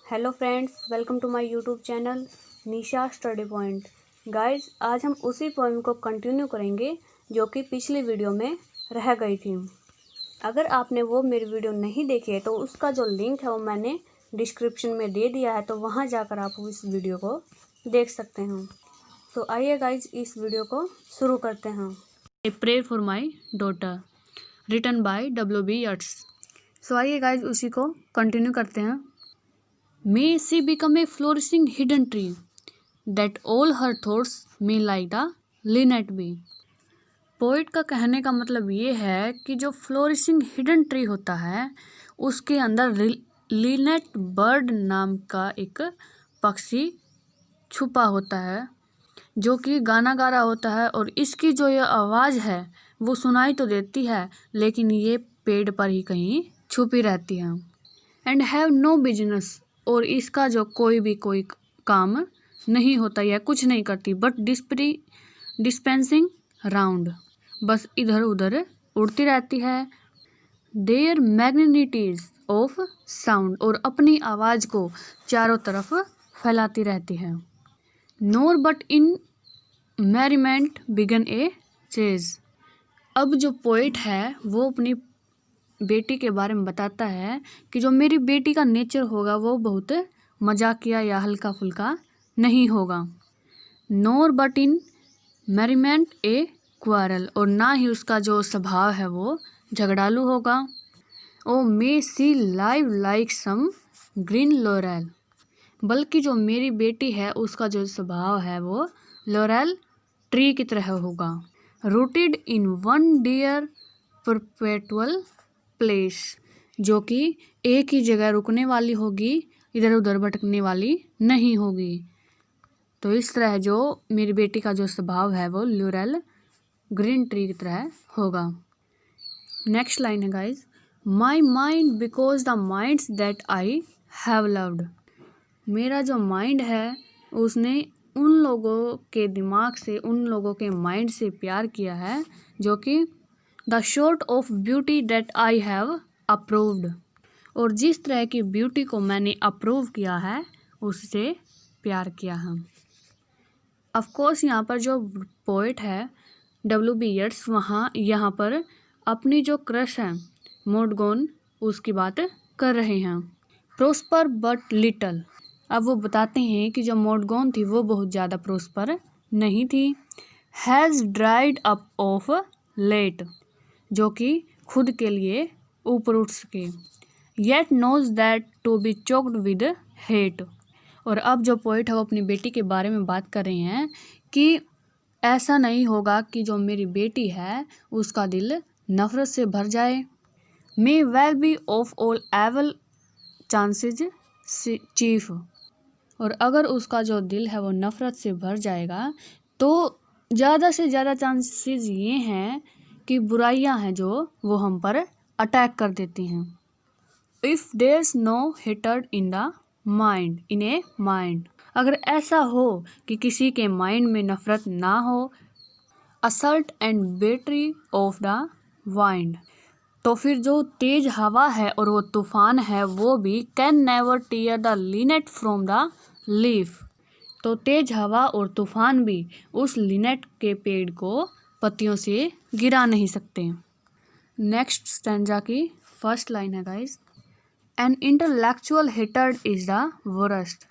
Hello friends, welcome to my YouTube channel Nisha study point. Guys, आज हम उसी poem को कंटिन्यू करेंगे जो कि पिछली वीडियो में रह गई थी। अगर आपने वो मेरी वीडियो नहीं देखी है तो उसका जो लिंक है वो मैंने डिस्क्रिप्शन में दे दिया है, तो वहाँ जाकर आप इस वीडियो को देख सकते हैं। तो आइए गाइज, इस वीडियो को शुरू करते हैं। A prayer for my daughter written by W.B. Yeats। So आइए गाइज, उसी को कंटिन्यू करते हैं। May she become a flourishing hidden tree, that all her thoughts may like the linnet be। Poet का कहने का मतलब ये है कि जो फ्लोरिशिंग हिडन ट्री होता है उसके अंदर लिनेट बर्ड नाम का एक पक्षी छुपा होता है जो कि गाना गा रहा होता है, और इसकी जो ये आवाज़ है वो सुनाई तो देती है लेकिन ये पेड़ पर ही कहीं छुपी रहती है। एंड हैव नो बिजनेस, और इसका जो कोई काम नहीं होता या कुछ नहीं करती, बट डिस्पेंसिंग राउंड, बस इधर उधर उड़ती रहती है। देयर मैग्नेटिज ऑफ साउंड, और अपनी आवाज़ को चारों तरफ फैलाती रहती है। Nor but in merriment began a chase. अब जो पोइट है वो अपनी बेटी के बारे में बताता है कि जो मेरी बेटी का नेचर होगा वो बहुत मजाकिया या हल्का फुल्का नहीं होगा। नोर but in merriment A quarrel, और ना ही उसका जो स्वभाव है वो झगड़ालू होगा। O may she live like some green laurel, बल्कि जो मेरी बेटी है उसका जो स्वभाव है वो लोरेल ट्री की तरह होगा। Rooted in one dear perpetual place, जो कि एक ही जगह रुकने वाली होगी, इधर उधर भटकने वाली नहीं होगी। तो इस तरह जो मेरी बेटी का जो स्वभाव है वो लोरेल ग्रीन ट्री की तरह होगा। नेक्स्ट लाइन है guys, my mind because the minds that I have loved. मेरा जो माइंड है उसने उन लोगों के दिमाग से, उन लोगों के माइंड से प्यार किया है जो कि the short of beauty that I have approved, और जिस तरह की ब्यूटी को मैंने अप्रूव किया है उससे प्यार किया है। ऑफकोर्स यहाँ पर जो पोइट है W.B. Yeats यहाँ पर अपनी जो क्रश है मोडगोन उसकी बात कर रहे हैं। प्रोस्पर बट लिटल, अब वो बताते हैं कि जो मोडगोन थी वो बहुत ज़्यादा प्रोस्पर नहीं थी। Has dried up of late, जो कि खुद के लिए ऊपर उठ सके। Yet knows that to be choked with hate, और अब जो पोइट है वो अपनी बेटी के बारे में बात कर रहे हैं कि ऐसा नहीं होगा कि जो मेरी बेटी है उसका दिल नफरत से भर जाए। May well be off all evil chances chief, और अगर उसका जो दिल है वो नफरत से भर जाएगा तो ज़्यादा से ज़्यादा चांसेस ये हैं कि बुराइयां हैं जो वो हम पर अटैक कर देती हैं। If there's no hatred in the mind in a mind, अगर ऐसा हो कि किसी के माइंड में नफरत ना हो, assault and battery of the wind, तो फिर जो तेज हवा है और वो तूफान है वो भी can never tier the Lynette from the leaf, तो तेज हवा और तूफान भी उस लिनेट के पेड़ को पत्तियों से गिरा नहीं सकते। नेक्स्ट स्टैंजा की फर्स्ट लाइन है guys, an intellectual hatred is the worst.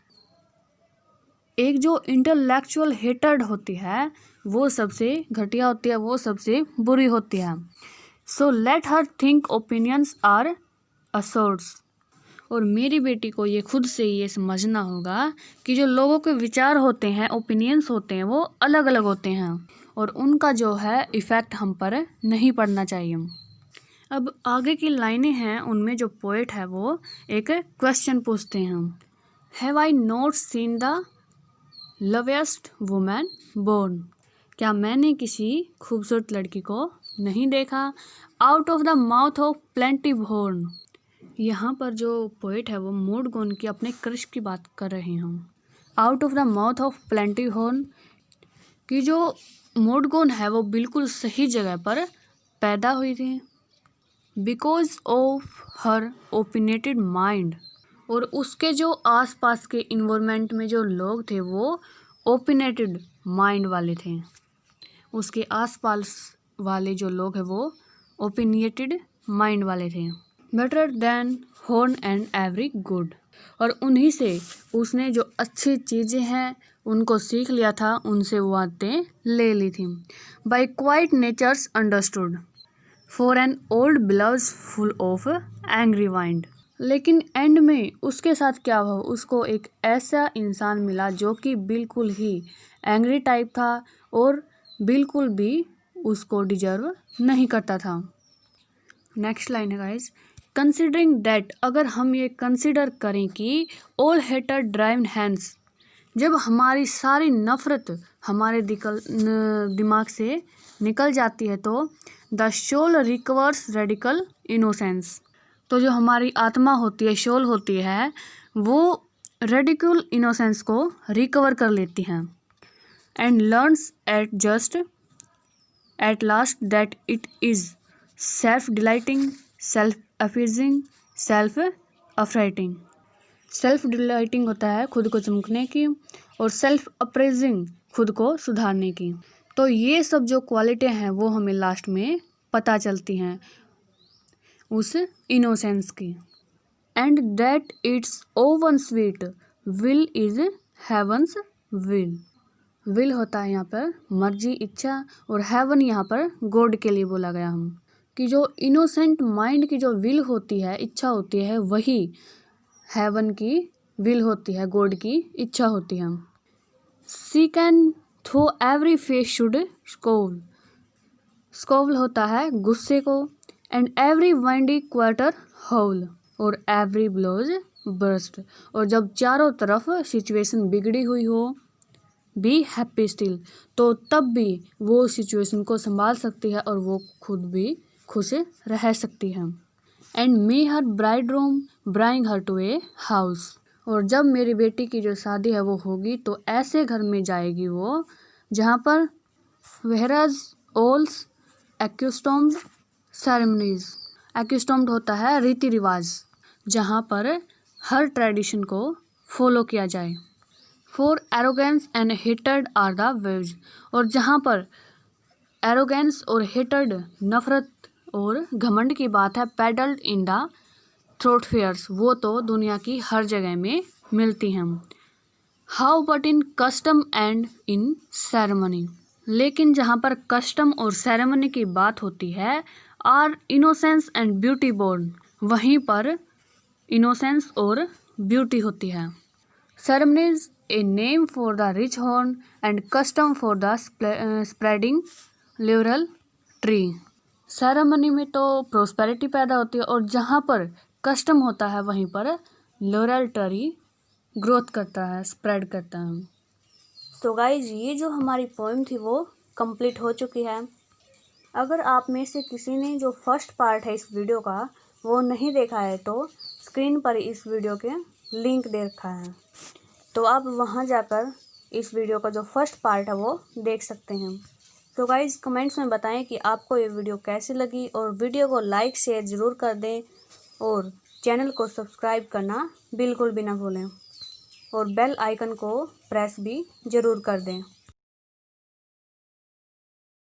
एक जो इंटेलेक्चुअल हेटर्ड होती है वो सबसे घटिया होती है, वो सबसे बुरी होती है। So let her think opinions are असर्ट्स, और मेरी बेटी को ये खुद से ये समझना होगा कि जो लोगों के विचार होते हैं, ओपिनियंस होते हैं, वो अलग अलग होते हैं और उनका जो है इफ़ेक्ट हम पर नहीं पड़ना चाहिए। अब आगे की लाइनें हैं उनमें जो पोएट है वो एक क्वेश्चन पूछते हैं, have I not seen the loveliest woman born, क्या मैंने किसी खूबसूरत लड़की को नहीं देखा। Out of the mouth of plenty horn, यहाँ पर जो पोएट है वो मोडगोन की अपने क्रश की बात कर रहे हैं। Out of the mouth of plenty horn, कि जो मोडगोन है वो बिल्कुल सही जगह पर पैदा हुई थी। बिकॉज ऑफ हर ओपिनेटेड माइंड, और उसके जो आसपास के इन्वायरमेंट में जो लोग थे वो ओपिनेटेड माइंड वाले थे। उसके आसपास वाले जो लोग हैं वो ओपिनिएटेड माइंड वाले थे। Better than horn and every good, और उन्हीं से उसने जो अच्छी चीज़ें हैं उनको सीख लिया था, उनसे वो बातें ले ली थी। By quiet natures understood for an old bellows full of angry mind. लेकिन एंड में उसके साथ क्या हुआ, उसको एक ऐसा इंसान मिला जो कि बिल्कुल ही एंग्री टाइप था और बिल्कुल भी उसको डिजर्व नहीं करता था। नेक्स्ट लाइन है गाइस, कंसिडरिंग दैट, अगर हम ये कंसिडर करें कि ऑल हेटर ड्राइव हैंड्स, जब हमारी सारी नफ़रत हमारे दिमाग से निकल जाती है तो the soul recovers radical innocence, तो जो हमारी आत्मा होती है, सोल होती है, वो रेडिकल इनोसेंस को रिकवर कर लेती हैं। And learns at last that it is self delighting, self appeasing, self affrighting. Self delighting होता है खुद को चमकने की, और सेल्फ अप्रेजिंग खुद को सुधारने की। तो ये सब जो क्वालिटियाँ हैं वो हमें लास्ट में पता चलती हैं उस इनोसेंस की। And that it's oven sweet will is havens will. Will होता है यहाँ पर मर्जी, इच्छा, और हेवन यहाँ पर गॉड के लिए बोला गया हम, कि जो इनोसेंट माइंड की जो विल होती है, इच्छा होती है, वही हेवन की विल होती है, गॉड की इच्छा होती है। She can though every face should scowl, scowl होता है गुस्से को, and every windy quarter howl, और एवरी ब्लोज बर्स्ट, और जब चारों तरफ सिचुएशन बिगड़ी हुई हो, बी हैप्पी स्टिल, तो तब भी वो सिचुएशन को संभाल सकती है और वो खुद भी खुश रह सकती है। And may her bridegroom bring her to a house, और जब मेरी बेटी की जो शादी है वो होगी तो ऐसे घर में जाएगी वो जहाँ पर वेहराज ऑल्स एक्यूस्टोम्ड सेरेमनीज, एक्यूस्टोम्ड होता है रीति रिवाज, जहाँ पर हर ट्रेडिशन को फॉलो किया जाए। For arrogance and hatred are the wares, और जहाँ पर एरोगेंस और हेटर्ड नफरत और घमंड की बात है, peddled in the throat fears, वो तो दुनिया की हर जगह में मिलती हैं। How but in custom and in ceremony, लेकिन जहाँ पर कस्टम और सेरेमनी की बात होती है, are innocence and beauty born, वहीं पर इनोसेंस और ब्यूटी होती है। Ceremonies a name for the rich horn and custom for the spreading लिबरल ट्री। सेरेमनी में तो प्रोस्पेरिटी पैदा होती है, और जहाँ पर कस्टम होता है वहीं पर लॉरेल ट्री ग्रोथ करता है, स्प्रेड करता है। तो गाइज ये जो हमारी पोएम थी वो कंप्लीट हो चुकी है। अगर आप में से किसी ने जो फर्स्ट पार्ट है इस वीडियो का वो नहीं देखा है तो स्क्रीन पर इस वीडियो के लिंक दे रखा है, तो आप वहां जाकर इस वीडियो का जो फर्स्ट पार्ट है वो देख सकते हैं। तो गाइज़ कमेंट्स में बताएं कि आपको ये वीडियो कैसी लगी, और वीडियो को लाइक शेयर ज़रूर कर दें, और चैनल को सब्सक्राइब करना बिल्कुल भी ना भूलें, और बेल आइकन को प्रेस भी ज़रूर कर दें।